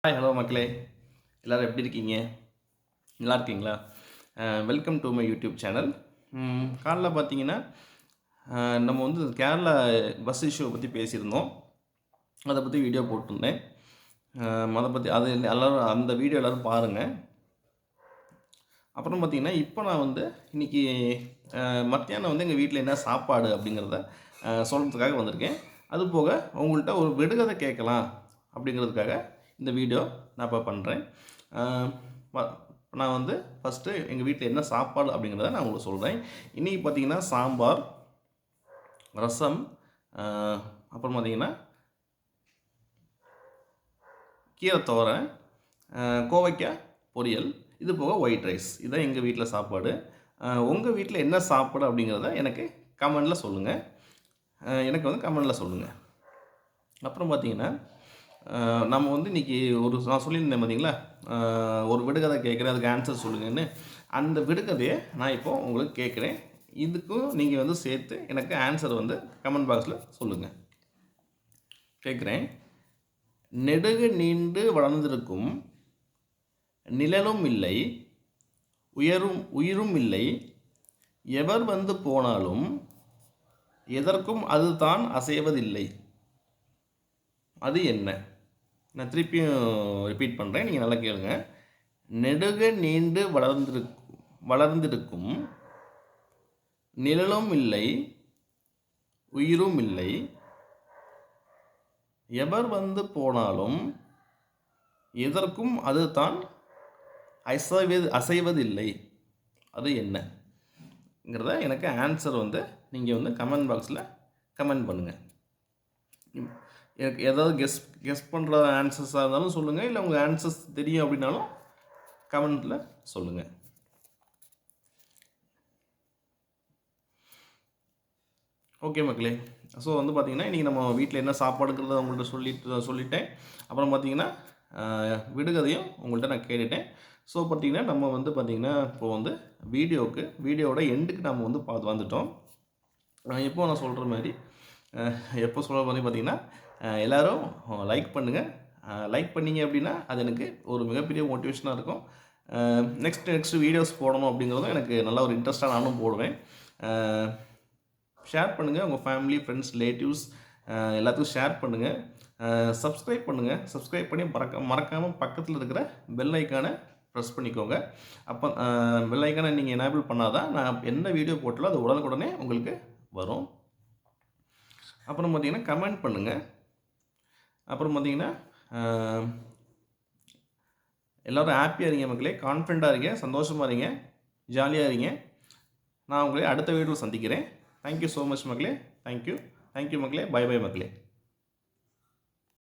Hi hello மக்களே, எல்லோரும் எப்படி இருக்கீங்க? நல்லா இருக்கீங்களா? Welcome to my YouTube channel. காலைல பார்த்தீங்கன்னா நம்ம வந்து கேரளா பஸ் இஷ்யூவை பற்றி பேசியிருந்தோம். அதை பற்றி வீடியோ போட்டிருந்தேன். அதை பற்றி அது எல்லோரும் அந்த வீடியோ எல்லோரும் பாருங்கள். அப்புறம் பார்த்தீங்கன்னா இப்போ நான் வந்து இன்றைக்கி மத்தியானம் வந்து எங்கள் வீட்டில் என்ன சாப்பாடு அப்படிங்கிறத சொல்கிறதுக்காக வந்திருக்கேன். அது போக உங்கள்கிட்ட ஒரு விடுகதை கேட்கலாம் அப்படிங்கிறதுக்காக இந்த வீடியோ நான் இப்போ பண்ணுறேன். நான் வந்து ஃபஸ்ட்டு எங்கள் வீட்டில் என்ன சாப்பாடு அப்படிங்கிறத நான் உங்களுக்கு சொல்கிறேன். இன்றைக்கி பார்த்திங்கன்னா சாம்பார், ரசம், அப்புறம் பார்த்திங்கன்னா கீரை துவரை, கோவைக்காய் பொரியல், இது போக ஒயிட் ரைஸ். இதுதான் எங்கள் வீட்டில் சாப்பாடு. உங்கள் வீட்டில் என்ன சாப்பாடு அப்படிங்கிறத எனக்கு கமெண்டில் சொல்லுங்கள். கமெண்டில் சொல்லுங்கள். அப்புறம் பார்த்திங்கன்னா நம்ம வந்து இன்றைக்கி நான் சொல்லியிருந்தேன் பார்த்தீங்களா, ஒரு விடுகதை கேட்குறேன், அதுக்கு ஆன்சர் சொல்லுங்கன்னு. அந்த விடுகதையை நான் இப்போது உங்களுக்கு கேட்குறேன். இதுக்கும் நீங்கள் வந்து சேர்த்து எனக்கு ஆன்சர் வந்து கமெண்ட் பாக்ஸில் சொல்லுங்கள். கேட்குறேன். நெடுகு நீண்டு வளர்ந்திருக்கும், நிழலும் இல்லை, உயிரும் இல்லை, எவர் வந்து போனாலும் எதற்கும் அது தான் அசைவதில்லை. அது என்ன? நான் திருப்பியும் ரிப்பீட் பண்ணுறேன், நீங்கள் நல்லா கேளுங்க. நெடுக நீண்டு வளர்ந்திருக்கும், நிழலும் இல்லை, உயிரும் இல்லை, எவர் வந்து போனாலும் எதற்கும் அது தான் அசைவதில்லை. அது என்னங்கிறத எனக்கு ஆன்சர் வந்து நீங்கள் வந்து கமெண்ட் பாக்ஸில் கமெண்ட் பண்ணுங்கள். எனக்கு ஏதாவது கெஸ் பண்ணுற ஆன்சர்ஸாக இருந்தாலும் சொல்லுங்கள், இல்லை உங்கள் ஆன்சர்ஸ் தெரியும் அப்படின்னாலும் கமெண்ட்டில் சொல்லுங்கள். ஓகே மக்களே, ஸோ வந்து பார்த்திங்கன்னா இன்றைக்கி நம்ம வீட்டில் என்ன சாப்பாடுங்கிறத உங்கள்கிட்ட சொல்லிட்டேன். அப்புறம் பார்த்திங்கன்னா விடுகதையும் உங்கள்கிட்ட நான் கேட்டுட்டேன். ஸோ பார்த்திங்கன்னா நம்ம வந்து பார்த்திங்கன்னா இப்போது வந்து வீடியோவோட எண்டுக்கு நம்ம வந்து வந்துட்டோம். எப்போ நான் சொல்கிற மாதிரி எப்போ சொல்கிற மாதிரி பார்த்திங்கன்னா எல்லோரும் லைக் பண்ணுங்கள். லைக் பண்ணிங்க அப்படின்னா அது எனக்கு ஒரு மிகப்பெரிய மோட்டிவேஷனாக இருக்கும். நெக்ஸ்ட் வீடியோஸ் போடணும் அப்படிங்கிறதும் எனக்கு நல்ல ஒரு இன்ட்ரெஸ்ட்டாக நானும் போடுவேன். ஷேர் பண்ணுங்கள், உங்கள் ஃபேமிலி, ஃப்ரெண்ட்ஸ், ரிலேட்டிவ்ஸ் எல்லாத்துக்கும் ஷேர் பண்ணுங்கள். சப்ஸ்கிரைப் பண்ணுங்கள். சப்ஸ்கிரைப் பண்ணி மறக்காமல் பக்கத்தில் இருக்கிற பெல் ஐக்கானை ப்ரெஸ் பண்ணிக்கோங்க. அப்போ பெல் ஐக்கானை நீங்கள் எனேபிள் பண்ணால் தான் நான் என்ன வீடியோ போட்டாலும் அது உடனுக்குடனே உங்களுக்கு வரும். அப்புறம் பார்த்திங்கன்னா கமெண்ட் பண்ணுங்கள். அப்புறம் பார்த்திங்கன்னா எல்லோரும் ஹாப்பியாக இருங்க மக்களே, கான்ஃபிடண்ட்டாக இருங்க, சந்தோஷமாக இருங்க, ஜாலியாக இருங்க. நான் உங்களை அடுத்த வீடியோவில் சந்திக்கிறேன். தேங்க்யூ ஸோ மச் மக்களே. தேங்க்யூ மக்களே. பை மக்களே.